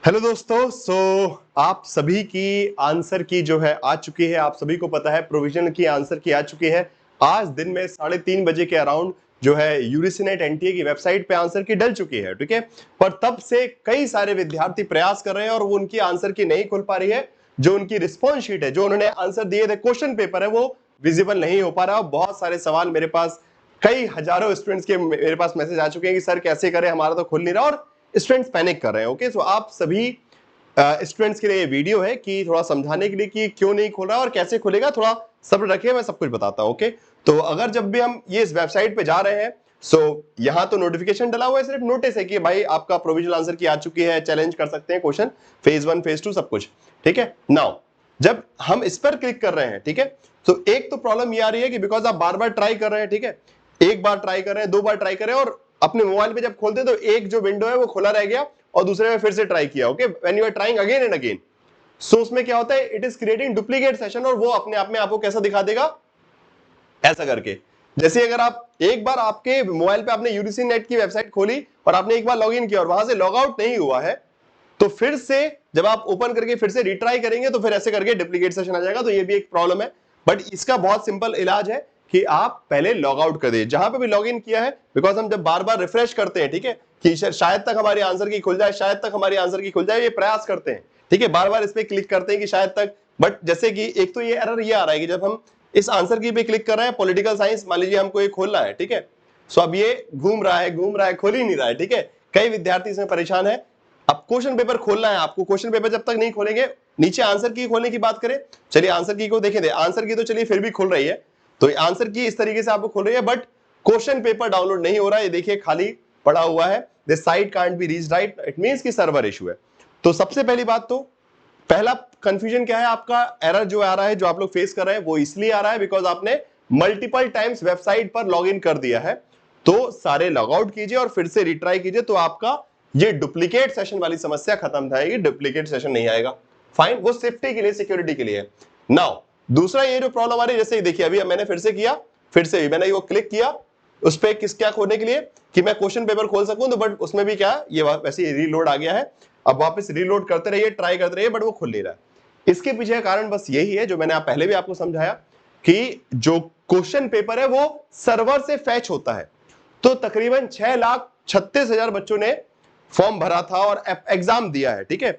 Hello दोस्तों, आप सभी की आंसर की जो है आ चुकी है। आप सभी को पता है प्रोविजन की आंसर की आ चुकी है। आज दिन में 3:30 बजे के अराउंड जो है यूजीसी एनटीए की वेबसाइट पे आंसर की डल चुकी है, ठीक है। पर तब से कई सारे विद्यार्थी प्रयास कर रहे हैं और वो उनकी आंसर की नहीं खुल पा रही है। जो उनकी रिस्पॉन्स शीट है, जो उन्होंने आंसर दिए थे, क्वेश्चन पेपर है, वो विजिबल नहीं हो पा रहा। बहुत सारे सवाल मेरे पास, कई हजारों स्टूडेंट्स के मेरे पास मैसेज आ चुके हैं कि सर कैसे करें, हमारा तो खुल नहीं रहा, और स्टूडेंट्स पैनिक कर रहे हैं। ओके, सो आप सभी स्टूडेंट्स के लिए ये वीडियो है कि थोड़ा समझाने के लिए कि क्यों नहीं खुल रहा और कैसे खुलेगा। थोड़ा सब्र रखिए, मैं सब कुछ बताता हूं। ओके, तो अगर जब भी हम ये इस वेबसाइट पे जा रहे हैं, यहां तो नोटिफिकेशन डला हुआ है, सिर्फ नोटिस है कि भाई आपका प्रोविजनल आंसर की आ चुकी है, चैलेंज कर सकते हैं क्वेश्चन, फेज 1 फेज 2 सब कुछ, ठीक है। नाउ जब हम इस पर क्लिक कर रहे हैं, ठीक है, तो एक तो प्रॉब्लम ये आ रही है कि बिकॉज आप बार बार ट्राई कर रहे हैं, ठीक है, एक बार ट्राई कर रहे हैं, 2 बार ट्राई कर रहे हैं, और अपने मोबाइल पे जब खोलते हैं तो एक जो विंडो है वो खुला रह गया और दूसरे में फिर से ट्राई किया। Okay, when you are trying again and again, so उसमें क्या होता है, it is creating duplicate session, और वो अपने आप में आपको कैसा दिखा देगा, ऐसा करके। जैसे अगर आप एक बार आपके मोबाइल पे आपने यूजीसी नेट की वेबसाइट खोली और आपने एक बार लॉग इन किया और वहां से लॉग आउट नहीं हुआ है, तो फिर से जब आप ओपन करके फिर से रिट्राई करेंगे तो फिर ऐसे करके डुप्लीकेट सेशन आ जाएगा। तो ये भी एक प्रॉब्लम है, बट इसका बहुत सिंपल इलाज है कि आप पहले लॉग आउट कर दीजिए जहां पे भी लॉग इन किया है। बिकॉज हम जब बार बार रिफ्रेश करते हैं, ठीक है, कि शायद तक हमारी आंसर की खुल जाए, शायद तक हमारी आंसर की खुल जाए, ये प्रयास करते हैं, ठीक है, बार बार इस पे क्लिक करते हैं कि शायद तक। बट जैसे कि एक तो ये एरर ये आ रहा है कि जब हम इस आंसर की पे क्लिक कर रहे हैं, पॉलिटिकल साइंस मान लीजिए हमको ये खोलना है, ठीक है, सो अब ये घूम रहा है, खोल ही नहीं रहा है, ठीक है। कई विद्यार्थी इसमें परेशान है। अब क्वेश्चन पेपर खोलना है आपको, क्वेश्चन पेपर जब तक नहीं खोलेंगे, नीचे आंसर की खोलने की बात करें, चलिए आंसर की को देखें, आंसर की तो चलिए फिर भी खुल रही है, तो आंसर की इस तरीके से आपको खुल रही है, बट क्वेश्चन पेपर डाउनलोड नहीं हो रहा है। ये देखिए खाली पड़ा हुआ है, this site can't be reached, right, it means कि सर्वर इशू है। तो सबसे पहली बात, तो पहला कंफ्यूजन क्या है, आपका एरर जो आ रहा है, जो आप लोग फेस कर रहे हैं, वो इसलिए आ रहा है बिकॉज आपने मल्टीपल टाइम्स वेबसाइट पर लॉग इन कर दिया है। तो सारे लॉग आउट कीजिए और फिर से रिट्राई कीजिए, तो आपका ये डुप्लीकेट सेशन वाली समस्या खत्म जाएगी, डुप्लीकेट सेशन नहीं आएगा। फाइन, वो सेफ्टी के लिए, सिक्योरिटी के लिए। नाउ दूसरा ये जो प्रॉब्लम आ रही है, जैसे देखिए अभी मैंने फिर से किया, फिर से मैंने वो क्लिक किया उस पर किस क्या खोलने के लिए कि मैं क्वेश्चन पेपर खोल सकूं, तो बट उसमें भी क्या, ये वैसे रीलोड आ गया है। अब वापस रीलोड करते रहिए, ट्राई करते रहिए, बट वो खुल नहीं रहा है। इसके पीछे का कारण बस यही है जो मैंने आप पहले भी आपको समझाया कि जो क्वेश्चन पेपर है वो सर्वर से फैच होता है। तो तकरीबन 6,36,000 बच्चों ने फॉर्म भरा था और एग्जाम दिया है, ठीक है।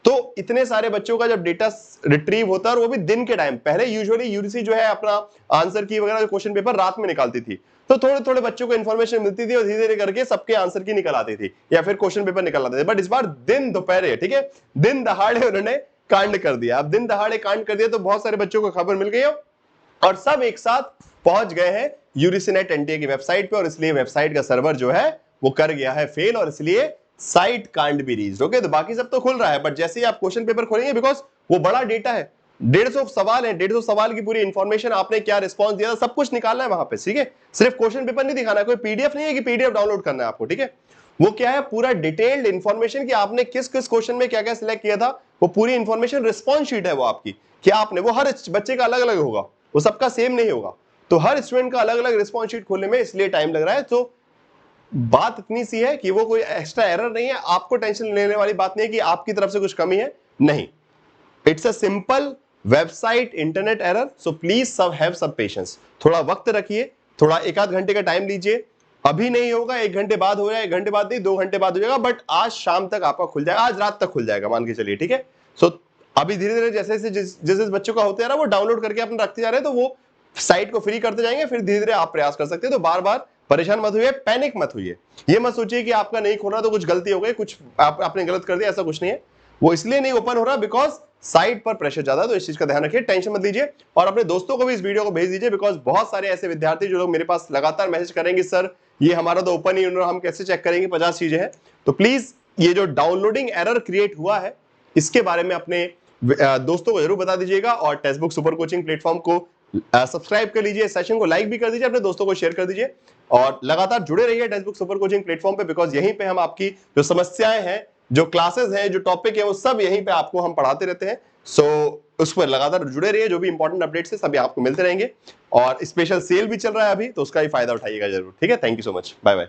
तो इतने सारे बच्चों का जब डेटा रिट्रीव होता है, और वो भी दिन के टाइम, पहले यूजुअली यूजीसी जो है अपना आंसर की वगैरह क्वेश्चन पेपर रात में निकालती थी, तो थोड़े थोड़े बच्चों को इन्फॉर्मेशन मिलती थी और धीरे धीरे करके सबके आंसर की निकल आती थी या फिर क्वेश्चन पेपर निकल आते थे। बट इस बार दिन दोपहर, ठीक है, दिन दहाड़े उन्होंने कांड कर दिया। अब दिन दहाड़े कांड कर दिया तो बहुत सारे बच्चों को खबर मिल गई और सब एक साथ पहुंच गए हैं यूजीसी एनटीए की वेबसाइट पे, और इसलिए वेबसाइट का सर्वर जो है वो कर गया है फेल, और इसलिए site can't be reached. Okay, तो बाकी सब तो खुल रहा है, बट जैसे ही आप क्वेश्चन पेपर खोलेंगे, बिकॉज वो बड़ा डेटा है, 150 सवाल है, 150 सवाल की पूरी इंफॉर्मेशन, आपने क्या रिस्पॉन्स दिया था सब कुछ निकालना है वहां पे, ठीक है। सिर्फ क्वेश्चन पेपर नहीं दिखाना, कोई पीडीएफ नहीं है कि पीडीएफ डाउनलोड करना है आपको, ठीक है। वो क्या है, पूरा डिटेल्ड इंफॉर्मेशन कि आपने किस किस क्वेश्चन में क्या क्या सिलेक्ट किया था, वो पूरी इंफॉर्मेशन, रिस्पॉन्स शीट है वो आपकी, कि आपने, वो हर बच्चे का अलग अलग होगा, वो सबका सेम नहीं होगा, तो हर स्टूडेंट का अलग अलग रिस्पॉन्स शीट खोलने में इसलिए टाइम लग रहा है। तो बात इतनी सी है कि वो कोई एक्स्ट्रा एरर नहीं है, आपको टेंशन लेने वाली बात नहीं है कि आपकी तरफ से कुछ कमी है, नहीं, it's a simple website internet error. So please सब हैव सब पेशेंस, थोड़ा वक्त रखिए, थोड़ा 1 आध घंटे का टाइम लीजिए। अभी नहीं होगा, 1 घंटे बाद हो जाए, 1 घंटे बाद नहीं, 2 घंटे बाद हो जाएगा, बट आज शाम तक आपका खुल जाएगा, आज रात तक खुल जाएगा मान के चलिए, ठीक है। सो अभी धीरे धीरे जैसे जैसे जिस बच्चों का होते जा रहा है वो डाउनलोड करके अपने रखते जा रहे हैं, तो वो साइट को फ्री करते जाएंगे, फिर धीरे धीरे आप प्रयास कर सकते हैं। तो बार बार परेशान मत हुए, पैनिक मत हुई, ये मत सोचिए कि आपका नहीं खोल रहा तो कुछ गलती हो गई, कुछ आपने गलत कर दिया, ऐसा कुछ नहीं है। वो इसलिए नहीं ओपन हो रहा बिकॉज साइट पर प्रेशर ज्यादा, तो इस चीज का ध्यान रखिए, टेंशन मत लीजिए, और अपने दोस्तों को भी इस वीडियो को भेज दीजिए, बिकॉज बहुत सारे ऐसे विद्यार्थी जो लोग मेरे पास लगातार मैसेज करेंगे, सर ये हमारा तो ओपन ही, हम कैसे चेक करेंगे, 50 चीजें हैं। तो प्लीज ये जो डाउनलोडिंग एरर क्रिएट हुआ है, इसके बारे में अपने दोस्तों को जरूर बता दीजिएगा, और text book super coaching platform को सब्सक्राइब कर लीजिए, सेशन को लाइक भी कर दीजिए, अपने दोस्तों को शेयर कर दीजिए, और लगातार जुड़े रहिए text book super coaching platform पे, बिकॉज यहीं पे हम आपकी जो समस्याएं हैं, जो क्लासेस हैं, जो टॉपिक है, वो सब यहीं पे आपको हम पढ़ाते रहते हैं। सो उस पर लगातार जुड़े रहिए, जो भी इंपॉर्टेंट अपडेट्स है सभी आपको मिलते रहेंगे, और स्पेशल सेल भी चल रहा है अभी, तो उसका भी फायदा उठाइएगा जरूर, ठीक है। Thank you so much, bye bye.